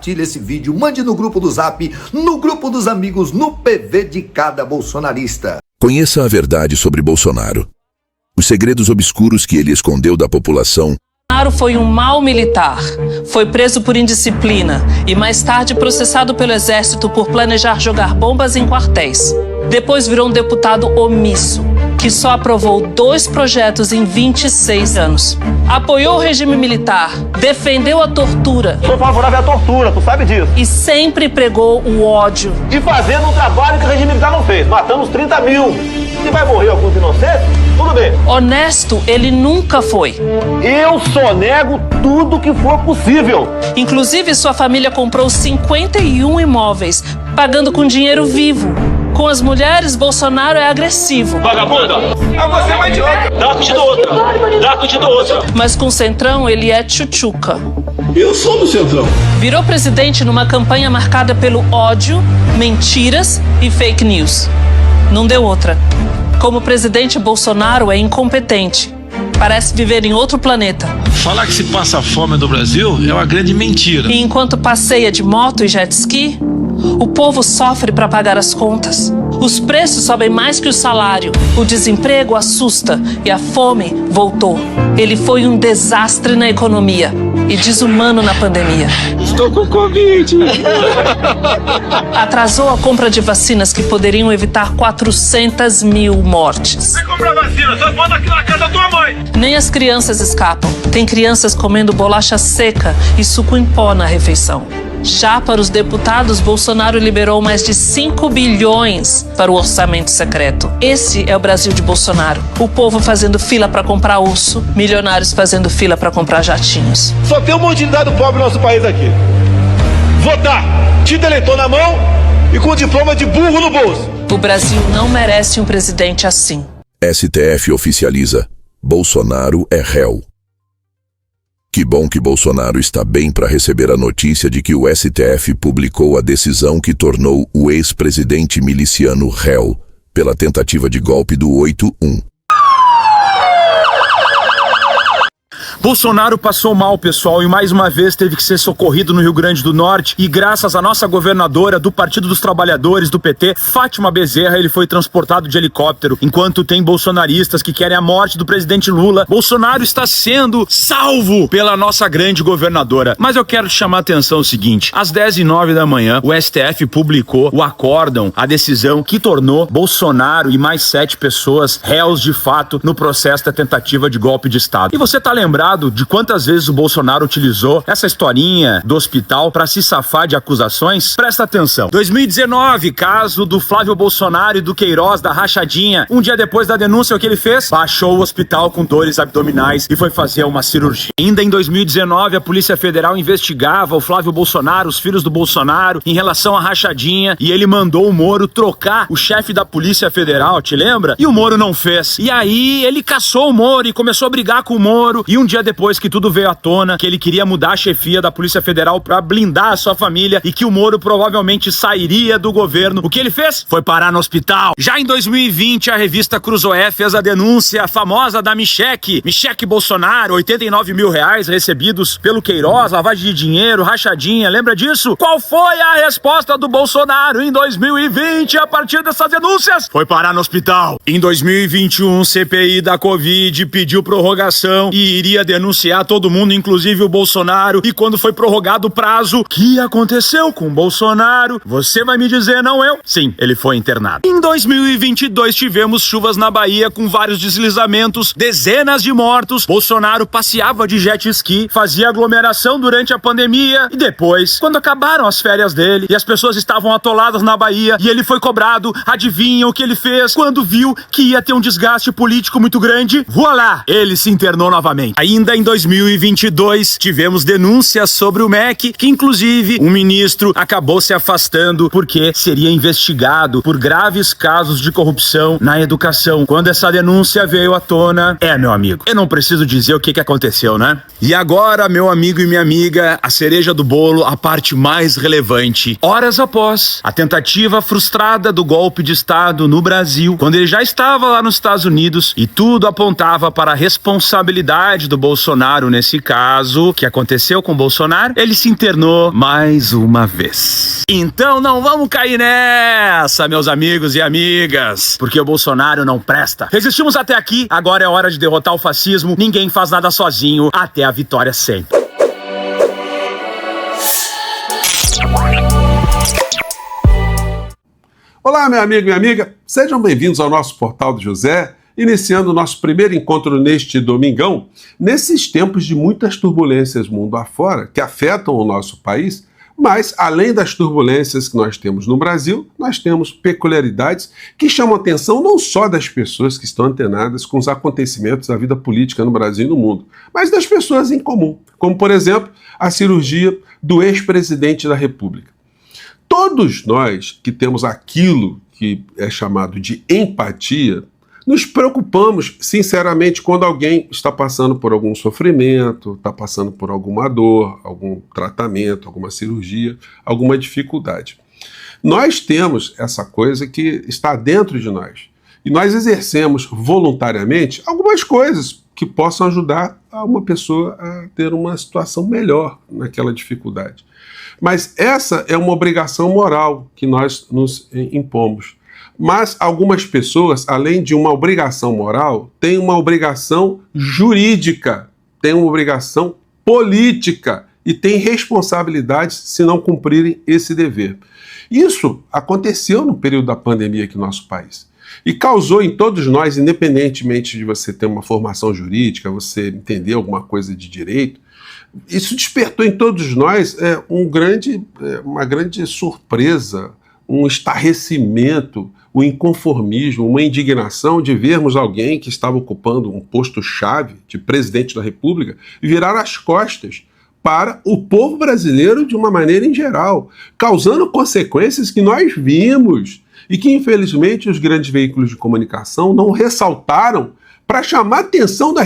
compartilhe esse vídeo, mande no grupo do Zap, no grupo dos amigos, no PV de cada bolsonarista. Conheça a verdade sobre Bolsonaro. Os segredos obscuros que ele escondeu da população. Bolsonaro foi um mau militar, foi preso por indisciplina e mais tarde processado pelo exército por planejar jogar bombas em quartéis. Depois virou um deputado omisso, que só aprovou 2 projetos em 26 anos. Apoiou o regime militar, defendeu a tortura. Sou favorável à tortura, tu sabe disso. E sempre pregou o ódio. E fazendo um trabalho que o regime militar não fez. Matamos 30 mil. Se vai morrer alguns inocentes, tudo bem. Honesto, ele nunca foi. Eu só nego tudo que for possível. Inclusive, sua família comprou 51 imóveis, pagando com dinheiro vivo. Com as mulheres, Bolsonaro é agressivo. Vagabunda! Você vai de dá que te dou outra. Dá que te dou outra. Mas com o Centrão, ele é tchutchuca. Eu sou do Centrão. Virou presidente numa campanha marcada pelo ódio, mentiras e fake news. Não deu outra. Como presidente, Bolsonaro é incompetente. Parece viver em outro planeta. Falar que se passa fome no Brasil é uma grande mentira. E enquanto passeia de moto e jet ski, o povo sofre para pagar as contas. Os preços sobem mais que o salário, o desemprego assusta e a fome voltou. Ele foi um desastre na economia e desumano na pandemia. Estou com Covid. Atrasou a compra de vacinas que poderiam evitar 400 mil mortes. Vai comprar vacina, só bota aqui na casa da tua mãe. Nem as crianças escapam. Tem crianças comendo bolacha seca e suco em pó na refeição. Já para os deputados, Bolsonaro liberou mais de 5 bilhões para o orçamento secreto. Esse é o Brasil de Bolsonaro. O povo fazendo fila para comprar osso, milionários fazendo fila para comprar jatinhos. Só tem um monte de dado pobre no nosso país aqui. Votar, título eleitor na mão e com diploma de burro no bolso. O Brasil não merece um presidente assim. STF oficializa: Bolsonaro é réu. Que bom que Bolsonaro está bem para receber a notícia de que o STF publicou a decisão que tornou o ex-presidente miliciano réu pela tentativa de golpe do 8-1. Bolsonaro passou mal, pessoal, e mais uma vez teve que ser socorrido no Rio Grande do Norte, e graças à nossa governadora do Partido dos Trabalhadores, do PT, Fátima Bezerra, ele foi transportado de helicóptero. Enquanto tem bolsonaristas que querem a morte do presidente Lula, Bolsonaro está sendo salvo pela nossa grande governadora. Mas eu quero te chamar a atenção o seguinte: às 10h09 da manhã, o STF publicou o acórdão, a decisão que tornou Bolsonaro e mais 7 pessoas réus de fato no processo da tentativa de golpe de Estado. E você tá lembrado de quantas vezes o Bolsonaro utilizou essa historinha do hospital para se safar de acusações? Presta atenção. 2019, caso do Flávio Bolsonaro e do Queiroz da rachadinha. Um dia depois da denúncia, o que ele fez? Baixou o hospital com dores abdominais e foi fazer uma cirurgia. Ainda em 2019, a Polícia Federal investigava o Flávio Bolsonaro, os filhos do Bolsonaro, em relação à rachadinha, e ele mandou o Moro trocar o chefe da Polícia Federal, te lembra? E o Moro não fez. E aí ele caçou o Moro e começou a brigar com o Moro, e um dia depois que tudo veio à tona, que ele queria mudar a chefia da Polícia Federal pra blindar a sua família e que o Moro provavelmente sairia do governo, o que ele fez? Foi parar no hospital. Já em 2020, a revista Cruzoé fez a denúncia famosa da Michele Bolsonaro, 89 mil reais recebidos pelo Queiroz, lavagem de dinheiro, rachadinha, lembra disso? Qual foi a resposta do Bolsonaro em 2020 a partir dessas denúncias? Foi parar no hospital. Em 2021, CPI da Covid pediu prorrogação e iria denunciar todo mundo, inclusive o Bolsonaro. E quando foi prorrogado o prazo, o que aconteceu com o Bolsonaro? Você vai me dizer, não eu? Sim, ele foi internado. Em 2022 tivemos chuvas na Bahia com vários deslizamentos, dezenas de mortos. Bolsonaro passeava de jet ski, fazia aglomeração durante a pandemia e depois, quando acabaram as férias dele e as pessoas estavam atoladas na Bahia e ele foi cobrado, adivinha o que ele fez? Quando viu que ia ter um desgaste político muito grande, voilá, ele se internou novamente. Ainda em 2022, tivemos denúncias sobre o MEC, que inclusive um ministro acabou se afastando porque seria investigado por graves casos de corrupção na educação. Quando essa denúncia veio à tona, meu amigo, eu não preciso dizer o que aconteceu, né? E agora, meu amigo e minha amiga, a cereja do bolo, a parte mais relevante. Horas após a tentativa frustrada do golpe de Estado no Brasil, quando ele já estava lá nos Estados Unidos e tudo apontava para a responsabilidade do Bolsonaro Bolsonaro, nesse caso, que aconteceu com Bolsonaro, ele se internou mais uma vez. Então não vamos cair nessa, meus amigos e amigas, porque o Bolsonaro não presta. Resistimos até aqui, agora é hora de derrotar o fascismo. Ninguém faz nada sozinho, até a vitória sempre. Olá, meu amigo e minha amiga, sejam bem-vindos ao nosso Portal do José, iniciando o nosso primeiro encontro neste domingão, nesses tempos de muitas turbulências mundo afora, que afetam o nosso país, mas, além das turbulências que nós temos no Brasil, nós temos peculiaridades que chamam a atenção não só das pessoas que estão antenadas com os acontecimentos da vida política no Brasil e no mundo, mas das pessoas em comum, como, por exemplo, a cirurgia do ex-presidente da República. Todos nós que temos aquilo que é chamado de empatia, nos preocupamos, sinceramente, quando alguém está passando por algum sofrimento, está passando por alguma dor, algum tratamento, alguma cirurgia, alguma dificuldade. Nós temos essa coisa que está dentro de nós. E nós exercemos voluntariamente algumas coisas que possam ajudar a uma pessoa a ter uma situação melhor naquela dificuldade. Mas essa é uma obrigação moral que nós nos impomos. Mas algumas pessoas, além de uma obrigação moral, têm uma obrigação jurídica, têm uma obrigação política e têm responsabilidades se não cumprirem esse dever. Isso aconteceu no período da pandemia aqui no nosso país. E causou em todos nós, independentemente de você ter uma formação jurídica, você entender alguma coisa de direito, isso despertou em todos nós uma grande surpresa, um estarrecimento, um inconformismo, uma indignação de vermos alguém que estava ocupando um posto-chave de presidente da República virar as costas para o povo brasileiro de uma maneira em geral, causando consequências que nós vimos e que, infelizmente, os grandes veículos de comunicação não ressaltaram para chamar a atenção da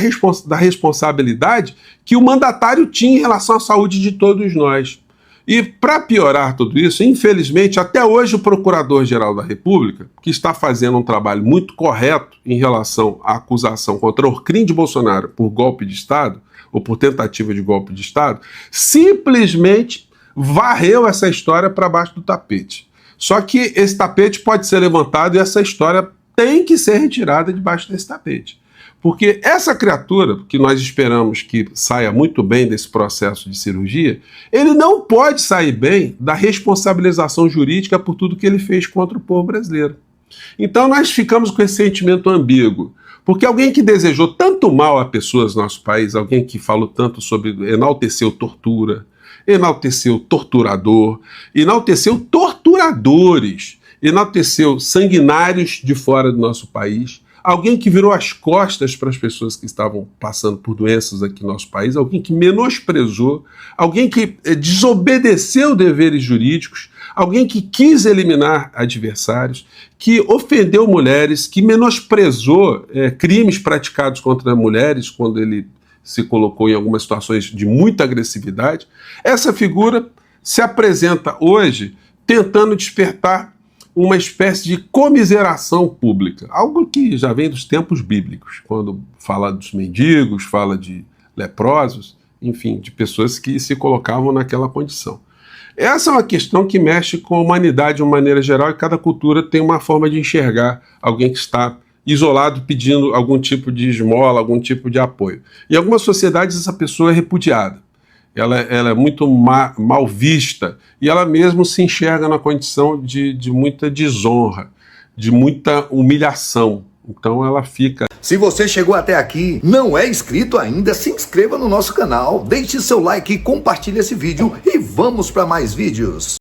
responsabilidade que o mandatário tinha em relação à saúde de todos nós. E, para piorar tudo isso, infelizmente, até hoje o Procurador-Geral da República, que está fazendo um trabalho muito correto em relação à acusação contra o crime de Bolsonaro por golpe de Estado, ou por tentativa de golpe de Estado, simplesmente varreu essa história para baixo do tapete. Só que esse tapete pode ser levantado e essa história tem que ser retirada debaixo desse tapete. Porque essa criatura, que nós esperamos que saia muito bem desse processo de cirurgia, ele não pode sair bem da responsabilização jurídica por tudo que ele fez contra o povo brasileiro. Então nós ficamos com esse sentimento ambíguo. Porque alguém que desejou tanto mal a pessoas do nosso país, alguém que falou tanto sobre enalteceu tortura, enalteceu torturador, enalteceu torturadores, enalteceu sanguinários de fora do nosso país, alguém que virou as costas para as pessoas que estavam passando por doenças aqui no nosso país, alguém que menosprezou, alguém que desobedeceu deveres jurídicos, alguém que quis eliminar adversários, que ofendeu mulheres, que menosprezou crimes praticados contra mulheres quando ele se colocou em algumas situações de muita agressividade. Essa figura se apresenta hoje tentando despertar uma espécie de comiseração pública, algo que já vem dos tempos bíblicos, quando fala dos mendigos, fala de leprosos, enfim, de pessoas que se colocavam naquela condição. Essa é uma questão que mexe com a humanidade de uma maneira geral e cada cultura tem uma forma de enxergar alguém que está isolado pedindo algum tipo de esmola, algum tipo de apoio. Em algumas sociedades essa pessoa é repudiada. Ela é muito mal vista e ela mesmo se enxerga na condição de muita desonra, de muita humilhação. Então ela fica... Se você chegou até aqui, não é inscrito ainda, se inscreva no nosso canal, deixe seu like e compartilhe esse vídeo e vamos para mais vídeos.